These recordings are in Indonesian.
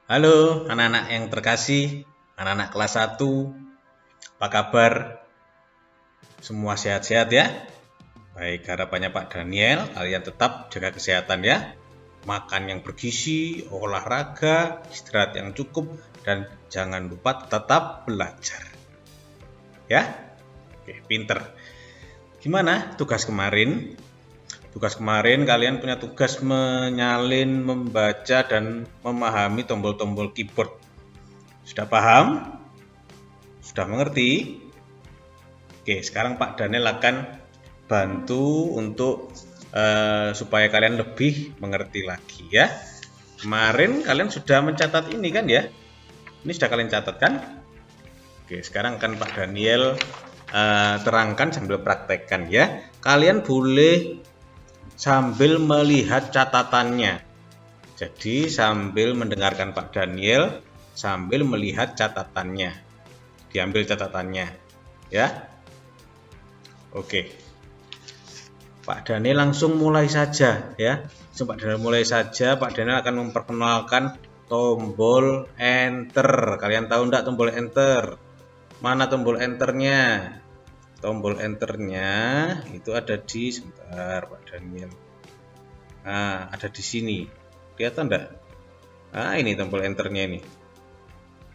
Halo anak-anak yang terkasih, anak-anak kelas 1, apa kabar? Semua sehat-sehat ya? Baik, harapannya Pak Daniel, kalian tetap jaga kesehatan ya. Makan yang bergizi, olahraga, istirahat yang cukup, dan jangan lupa tetap belajar. Ya? Oke, pinter. Gimana tugas kemarin? Tugas kemarin kalian punya tugas menyalin, membaca, dan memahami tombol-tombol keyboard. Sudah paham? Sudah mengerti? Oke, sekarang Pak Daniel akan bantu untuk supaya kalian lebih mengerti lagi ya. Kemarin kalian sudah mencatat ini kan ya? Ini sudah kalian catat kan? Oke, sekarang akan Pak Daniel terangkan sambil praktekkan ya. Kalian boleh sambil melihat catatannya. Jadi sambil mendengarkan Pak Daniel, sambil melihat catatannya. Diambil catatannya ya. Oke, Pak Daniel langsung mulai saja ya. Pak Daniel mulai saja. Pak Daniel akan memperkenalkan tombol enter. Kalian tahu enggak tombol enter? Mana tombol enternya? Tombol enternya itu ada di sebentar Pak Daniel. Nah, ada di sini. Kelihatan enggak? Nah, ini tombol enternya ini.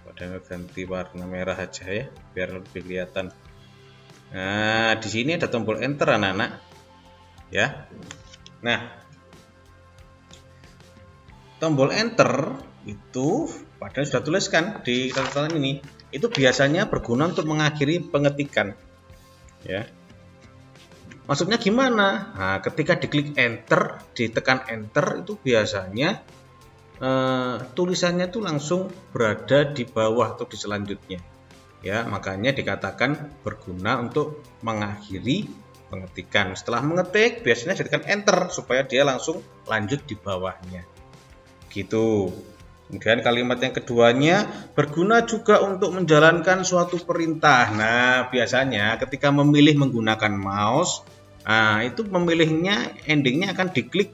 Pak Daniel ganti warna merah aja ya, biar lebih kelihatan. Nah, di sini ada tombol enter anak-anak. Ya. Nah, tombol enter itu padahal sudah tuliskan di catatan ini. Itu biasanya berguna untuk mengakhiri pengetikan. Ya. Maksudnya gimana? Nah, ketika diklik enter, ditekan enter itu biasanya tulisannya itu langsung berada di bawah atau di selanjutnya. Ya, makanya dikatakan berguna untuk mengakhiri pengetikan. Setelah mengetik biasanya ditekan enter supaya dia langsung lanjut di bawahnya. Gitu. Kemudian kalimat yang keduanya berguna juga untuk menjalankan suatu perintah. Nah, biasanya ketika memilih menggunakan mouse, nah itu memilihnya endingnya akan diklik,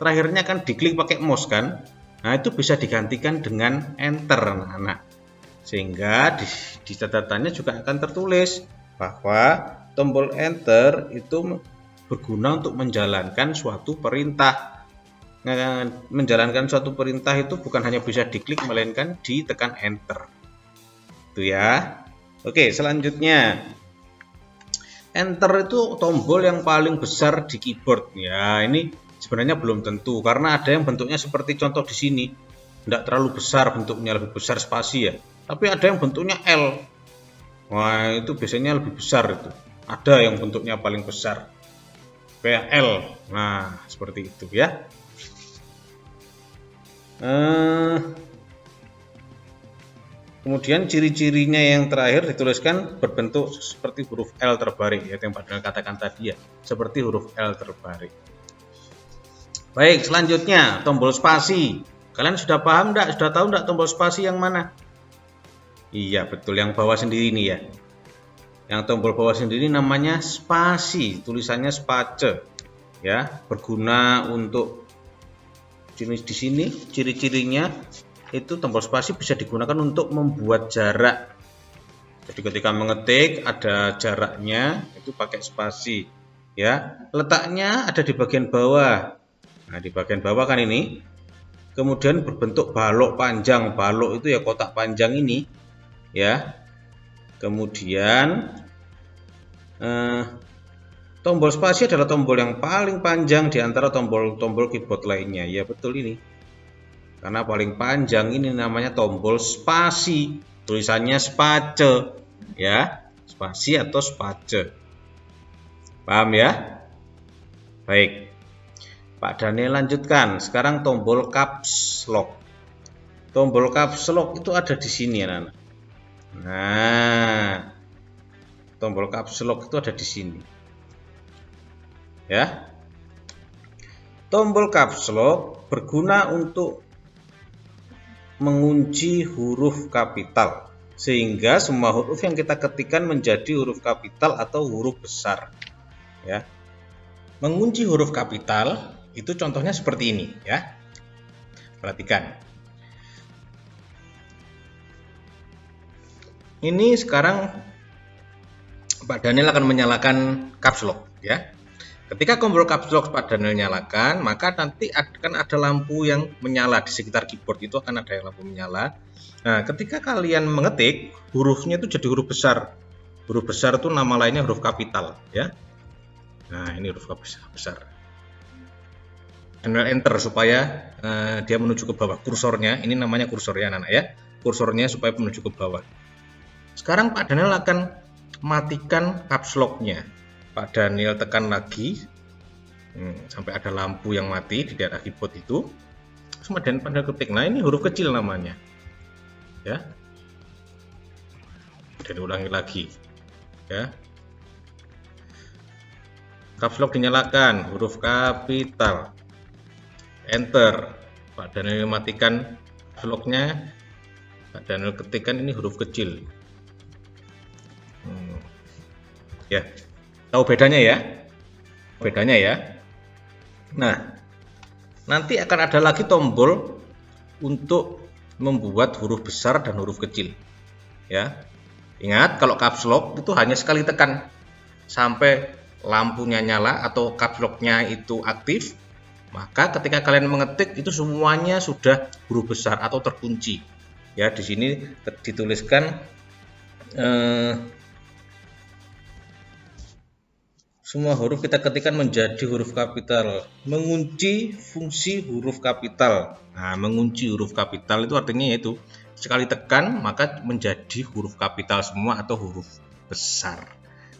terakhirnya akan diklik pakai mouse kan. Nah, itu bisa digantikan dengan enter anak-anak. Sehingga di catatannya juga akan tertulis bahwa tombol enter itu berguna untuk menjalankan suatu perintah. Nah, menjalankan suatu perintah itu bukan hanya bisa diklik melainkan ditekan enter. Itu ya. Oke, selanjutnya. Enter itu tombol yang paling besar di keyboard. Ya, ini sebenarnya belum tentu karena ada yang bentuknya seperti contoh di sini. Tidak terlalu besar bentuknya, lebih besar spasi ya. Tapi ada yang bentuknya L. Wah, itu biasanya lebih besar itu. Ada yang bentuknya paling besar. Kayak L. Nah, seperti itu ya. Kemudian ciri-cirinya yang terakhir dituliskan berbentuk seperti huruf L terbarik, yaitu yang Pak Daniel katakan tadi ya, seperti huruf L terbarik. Baik, selanjutnya tombol spasi. Kalian sudah paham enggak? Sudah tahu enggak tombol spasi yang mana? Iya, betul, yang bawah sendiri ini ya. Yang tombol bawah sendiri namanya spasi, tulisannya space. Ya, berguna untuk jenis di sini ciri-cirinya itu tombol spasi bisa digunakan untuk membuat jarak. Jadi ketika mengetik ada jaraknya itu pakai spasi. Ya, letaknya ada di bagian bawah. Nah, di bagian bawah kan ini. Kemudian berbentuk balok panjang. Balok itu ya kotak panjang ini. Ya. Kemudian tombol spasi adalah tombol yang paling panjang di antara tombol-tombol keyboard lainnya. Ya, betul ini. Karena paling panjang ini namanya tombol spasi. Tulisannya space. Ya, spasi atau space. Paham ya? Baik. Pak Daniel lanjutkan. Sekarang tombol caps lock. Tombol caps lock itu ada di sini ya, anak. Nah, tombol caps lock itu ada di sini. Ya. Tombol caps lock berguna untuk mengunci huruf kapital sehingga semua huruf yang kita ketikkan menjadi huruf kapital atau huruf besar. Ya. Mengunci huruf kapital itu contohnya seperti ini ya. Perhatikan. ini sekarang Pak Daniel akan menyalakan caps lock ya. Ketika tombol caps lock Pak Daniel nyalakan, maka nanti akan ada lampu yang menyala di sekitar keyboard, itu akan ada lampu menyala. Nah, ketika kalian mengetik, hurufnya itu jadi huruf besar. Huruf besar itu nama lainnya huruf kapital ya. Nah, ini huruf besar. Daniel enter supaya dia menuju ke bawah. Kursornya, ini namanya kursor ya anak-anak ya. Kursornya supaya menuju ke bawah. Sekarang Pak Daniel akan matikan caps lock-nya. Pak Daniel tekan lagi sampai ada lampu yang mati di daerah keyboard itu. Kemudian Pak Daniel ketik. Nah, ini huruf kecil namanya. Ya. Dan ulangi lagi. Ya. Caps lock dinyalakan, huruf kapital. Enter. Pak Daniel matikan caps lock-nya. Pak Daniel ketikkan ini huruf kecil. Ya. Tahu bedanya ya? Bedanya ya. Nah, nanti akan ada lagi tombol untuk membuat huruf besar dan huruf kecil. Ya. Ingat, kalau caps lock itu hanya sekali tekan sampai lampunya nyala atau caps lock-nya itu aktif, maka ketika kalian mengetik itu semuanya sudah huruf besar atau terkunci. Ya, di sini dituliskan semua huruf kita ketikkan menjadi huruf kapital. Mengunci fungsi huruf kapital. Nah, mengunci huruf kapital itu artinya yaitu sekali tekan maka menjadi huruf kapital semua atau huruf besar.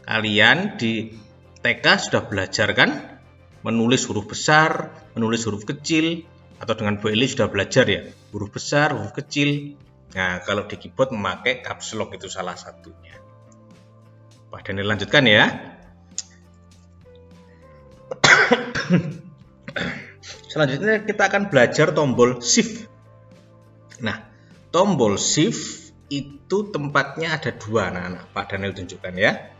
Kalian di TK sudah belajar kan? Menulis huruf besar, menulis huruf kecil, atau dengan braille sudah belajar ya? Huruf besar, huruf kecil. Nah, kalau di keyboard memakai caps lock itu salah satunya. Pak Daniel lanjutkan ya. Selanjutnya kita akan belajar tombol shift. Nah, tombol shift itu tempatnya ada dua. Nah, Pak Daniel tunjukkan ya.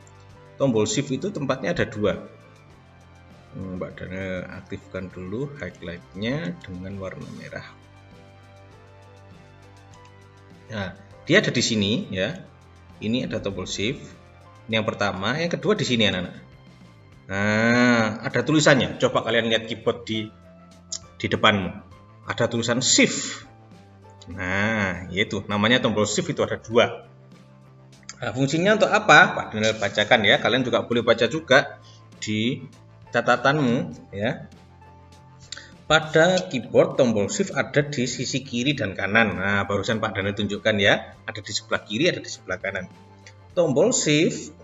Tombol shift itu tempatnya ada dua. Pak Daniel aktifkan dulu highlight-nya dengan warna merah. Nah, dia ada di sini ya. Ini ada tombol shift. Ini yang pertama, yang kedua di sini anak-anak. Nah, ada tulisannya. Coba kalian lihat keyboard di depanmu. Ada tulisan shift. Nah, yaitu namanya tombol shift itu ada dua. Nah, fungsinya untuk apa? Pak Daniel bacakan ya. Kalian juga boleh baca juga di catatanmu ya. Pada keyboard tombol shift ada di sisi kiri dan kanan. Nah, barusan Pak Daniel tunjukkan ya. Ada di sebelah kiri, ada di sebelah kanan. Tombol shift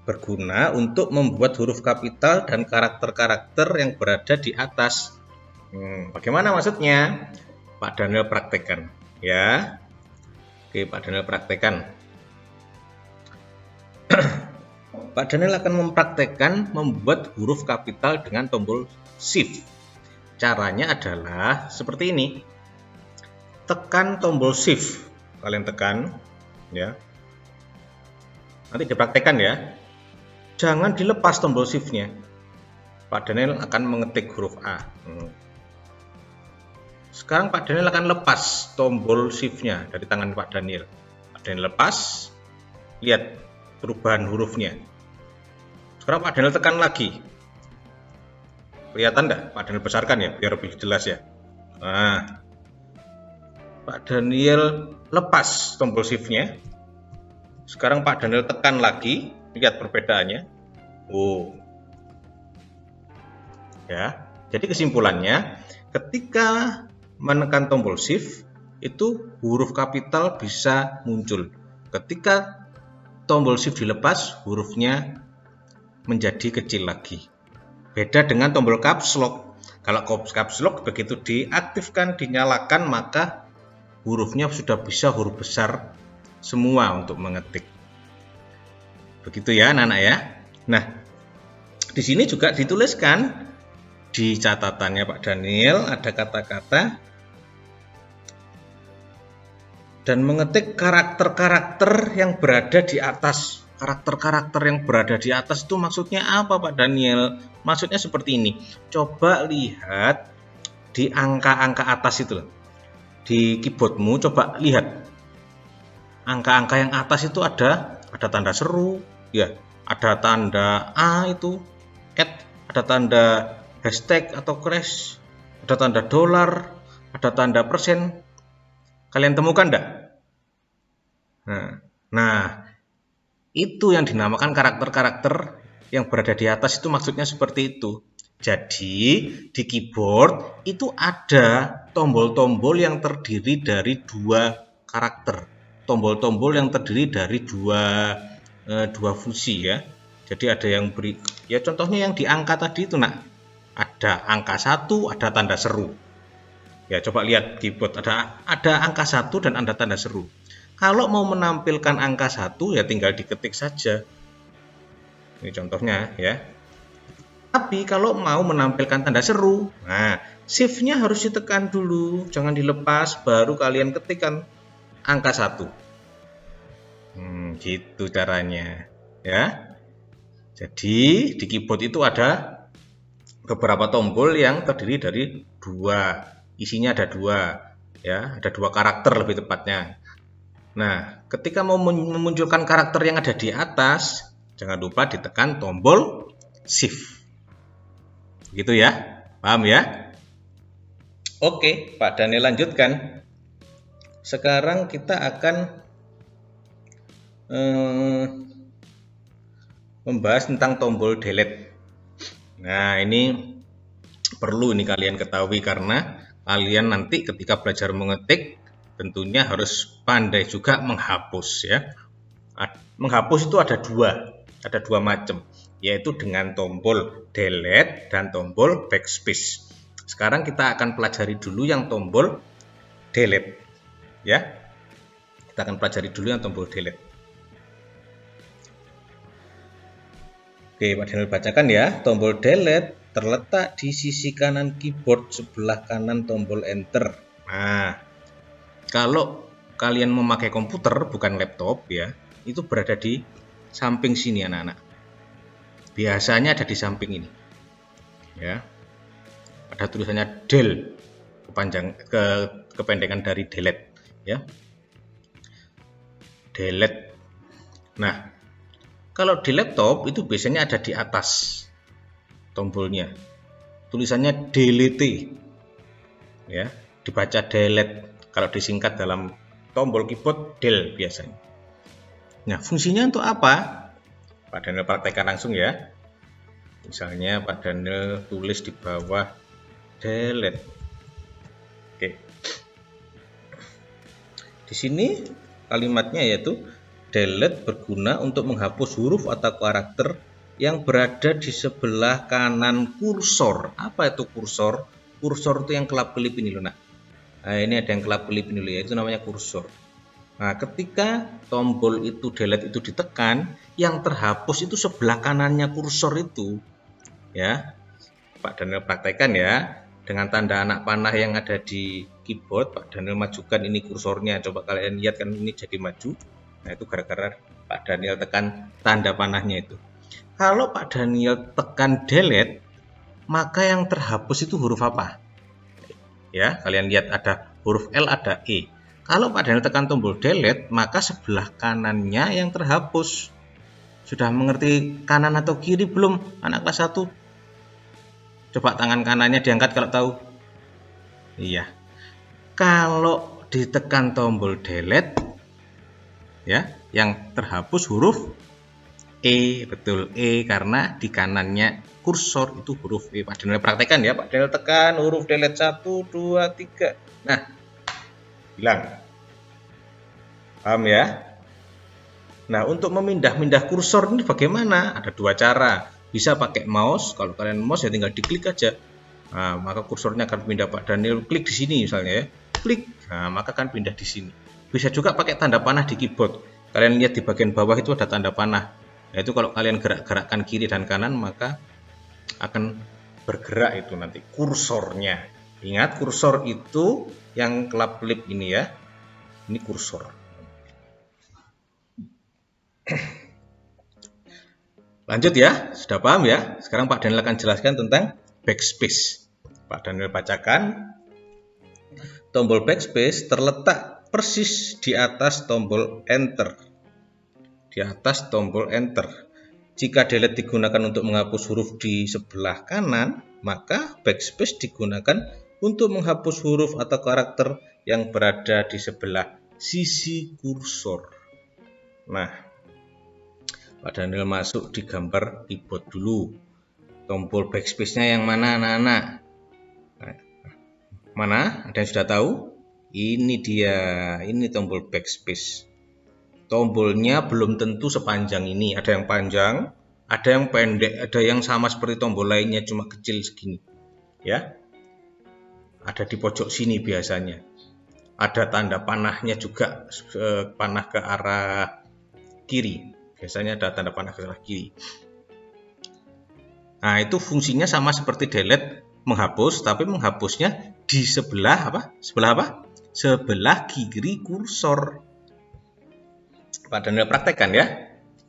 berguna untuk membuat huruf kapital dan karakter-karakter yang berada di atas. Bagaimana maksudnya? Pak Daniel praktekkan ya. Oke, Pak Daniel praktekkan. Pak Daniel akan mempraktekkan membuat huruf kapital dengan tombol shift. Caranya adalah seperti ini. Tekan tombol shift. Kalian tekan ya. Nanti dipraktekkan ya. Jangan dilepas tombol shift-nya. Pak Daniel akan mengetik huruf A. Sekarang Pak Daniel akan lepas tombol shift-nya dari tangan Pak Daniel. Pak Daniel lepas. Lihat perubahan hurufnya. Sekarang Pak Daniel tekan lagi. Kelihatan enggak? Pak Daniel besarkan ya biar lebih jelas ya. Nah, Pak Daniel lepas tombol shift-nya. Sekarang Pak Daniel tekan lagi. Lihat perbedaannya. Ya. Jadi kesimpulannya, ketika menekan tombol shift itu huruf kapital bisa muncul. Ketika tombol shift dilepas, hurufnya menjadi kecil lagi. Beda dengan tombol caps lock. Kalau caps lock begitu diaktifkan, dinyalakan, maka hurufnya sudah bisa huruf besar semua untuk mengetik. Begitu ya anak-anak ya. Nah, di sini juga dituliskan di catatannya Pak Daniel ada kata-kata dan mengetik karakter-karakter yang berada di atas. Karakter-karakter yang berada di atas itu maksudnya apa Pak Daniel? Maksudnya seperti ini. Coba lihat di angka-angka atas itu. Di keyboardmu coba lihat. angka-angka yang atas itu ada tanda seru, ya, ada tanda A itu, ada tanda hashtag atau crash, ada tanda dolar, ada tanda persen. Kalian temukan enggak? Nah, itu yang dinamakan karakter-karakter yang berada di atas itu maksudnya seperti itu. Jadi di keyboard itu ada tombol-tombol yang terdiri dari dua karakter. Tombol-tombol yang terdiri dari dua fungsi ya. Jadi ada yang beri ya contohnya yang di angka tadi itu nak. Ada angka 1, ada tanda seru. Ya coba lihat keyboard ada angka 1 dan ada tanda seru. Kalau mau menampilkan angka 1 ya tinggal diketik saja. Ini contohnya ya. Tapi kalau mau menampilkan tanda seru, nah shift-nya harus ditekan dulu, jangan dilepas, baru kalian ketikkan angka 1. Gitu caranya ya. Jadi di keyboard itu ada beberapa tombol yang terdiri dari dua, isinya ada dua ya, ada dua karakter lebih tepatnya. Nah, ketika mau memunculkan karakter yang ada di atas, jangan lupa ditekan tombol shift. Gitu ya, paham ya? Oke, Pak Daniel lanjutkan. Sekarang kita akan membahas tentang tombol delete. Nah, ini perlu ini kalian ketahui karena kalian nanti ketika belajar mengetik tentunya harus pandai juga menghapus ya. Menghapus itu ada dua macam, yaitu dengan tombol delete dan tombol backspace. Sekarang kita akan pelajari dulu yang tombol delete ya. Kita akan pelajari dulu yang tombol delete. Oke, Pak Daniel bacakan ya. Tombol delete terletak di sisi kanan keyboard sebelah kanan tombol enter. Nah, kalau kalian memakai komputer bukan laptop ya, itu berada di samping sini anak-anak. Biasanya ada di samping ini. Ya. Ada tulisannya del, kependekan dari delete ya. Delete. Nah, kalau di laptop itu biasanya ada di atas tombolnya. Tulisannya delete. Ya, dibaca delete. Kalau disingkat dalam tombol keyboard del biasanya. Nah, fungsinya untuk apa? Pak Daniel praktekkan langsung ya. Misalnya Pak Daniel tulis di bawah delete. Oke. Di sini kalimatnya yaitu delete berguna untuk menghapus huruf atau karakter yang berada di sebelah kanan kursor. Apa itu kursor? Kursor itu yang kelap-kelip ini loh nak. Nah, ini ada yang kelap-kelip ini loh ya, itu namanya kursor. Nah, ketika tombol itu delete itu ditekan, yang terhapus itu sebelah kanannya kursor itu. Ya. Pak Daniel praktekkan ya. Dengan tanda anak panah yang ada di keyboard, Pak Daniel majukan ini kursornya. Coba kalian lihat kan ini jadi maju. Nah, itu gara-gara Pak Daniel tekan tanda panahnya itu. Kalau Pak Daniel tekan delete, maka yang terhapus itu huruf apa? Ya, kalian lihat ada huruf L, ada E. Kalau Pak Daniel tekan tombol delete, maka sebelah kanannya yang terhapus. Sudah mengerti kanan atau kiri belum anak kelas 1? Coba tangan kanannya diangkat kalau tahu. Iya. Kalau ditekan tombol delete, ya, yang terhapus huruf E, betul E, karena di kanannya kursor itu huruf E. Pak Daniel praktekkan ya, Pak Daniel tekan huruf delete 1, 2, 3. Nah, hilang. Paham ya? Nah, untuk memindah-mindah kursor ini bagaimana? Ada dua cara. Bisa pakai mouse, kalau kalian mouse ya tinggal diklik aja. Nah, maka kursornya akan pindah. Pak Daniel klik di sini misalnya ya. Klik, nah maka akan pindah di sini. Bisa juga pakai tanda panah di keyboard. Kalian lihat di bagian bawah itu ada tanda panah. Nah, itu kalau kalian gerak-gerakkan kiri dan kanan maka akan bergerak itu nanti kursornya. Ingat kursor itu yang kelap-kelip ini ya. Ini kursor. Lanjut ya, sudah paham ya? Sekarang Pak Daniel akan jelaskan tentang backspace. Pak Daniel bacakan. Tombol backspace terletak persis di atas tombol Enter. Di atas tombol Enter. Jika delete digunakan untuk menghapus huruf di sebelah kanan, maka backspace digunakan untuk menghapus huruf atau karakter yang berada di sebelah sisi kursor. Nah, Pak Daniel masuk di gambar keyboard dulu. Tombol backspace-nya yang mana, anak-anak? Mana? Ada yang sudah tahu? Ini dia, ini tombol backspace. Tombolnya belum tentu sepanjang ini. Ada yang panjang, ada yang pendek, ada yang sama seperti tombol lainnya cuma kecil segini. Ya. Ada di pojok sini biasanya. Ada tanda panahnya juga, panah ke arah kiri. Biasanya ada tanda panah ke arah kiri. Nah, itu fungsinya sama seperti delete, menghapus, tapi menghapusnya di sebelah apa? Sebelah apa? Sebelah kiri kursor. Pak Daniel praktekkan ya.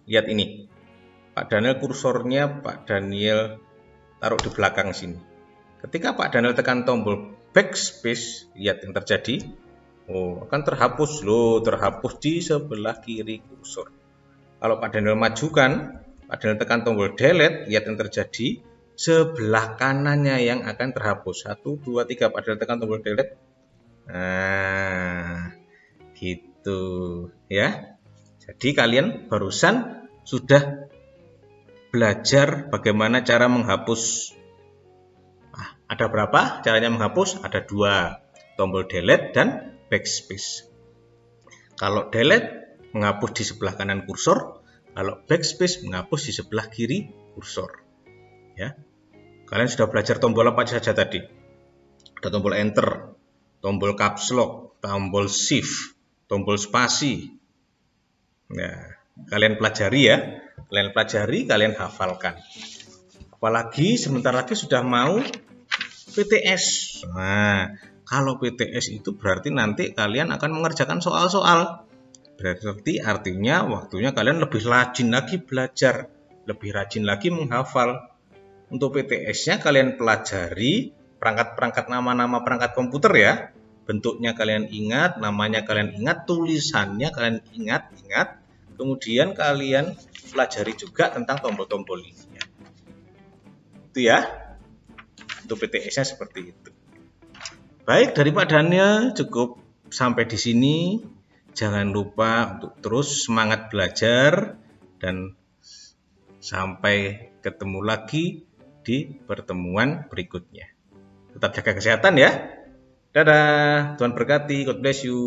Lihat ini. Pak Daniel kursornya Pak Daniel taruh di belakang sini. Ketika Pak Daniel tekan tombol backspace, lihat yang terjadi. Oh, akan terhapus loh, terhapus di sebelah kiri kursor. Kalau Pak Daniel majukan, Pak Daniel tekan tombol delete, lihat yang terjadi. Sebelah kanannya yang akan terhapus. 1, 2, 3, Pak Daniel tekan tombol delete. Nah, gitu ya. Jadi kalian barusan sudah belajar bagaimana cara menghapus. Ada berapa caranya menghapus? Ada 2, tombol delete dan backspace. Kalau delete menghapus di sebelah kanan kursor, kalau backspace menghapus di sebelah kiri kursor. Ya, kalian sudah belajar tombol apa saja tadi? Ada tombol Enter, tombol Caps Lock, tombol Shift, tombol spasi. Nah, kalian pelajari ya, kalian hafalkan. Apalagi sebentar lagi sudah mau PTS. Nah, kalau PTS itu berarti nanti kalian akan mengerjakan soal-soal. Berarti artinya waktunya kalian lebih rajin lagi belajar, lebih rajin lagi menghafal. Untuk PTS-nya kalian pelajari perangkat-perangkat nama-nama perangkat komputer ya. Bentuknya kalian ingat, namanya kalian ingat, tulisannya kalian ingat. Kemudian kalian pelajari juga tentang tombol-tombol ini. Itu ya. Untuk PTS-nya seperti itu. Baik, dari Pak Daniel cukup sampai di sini. Jangan lupa untuk terus semangat belajar dan sampai ketemu lagi di pertemuan berikutnya. Tetap jaga kesehatan ya. Dadah, Tuhan berkati, God bless you.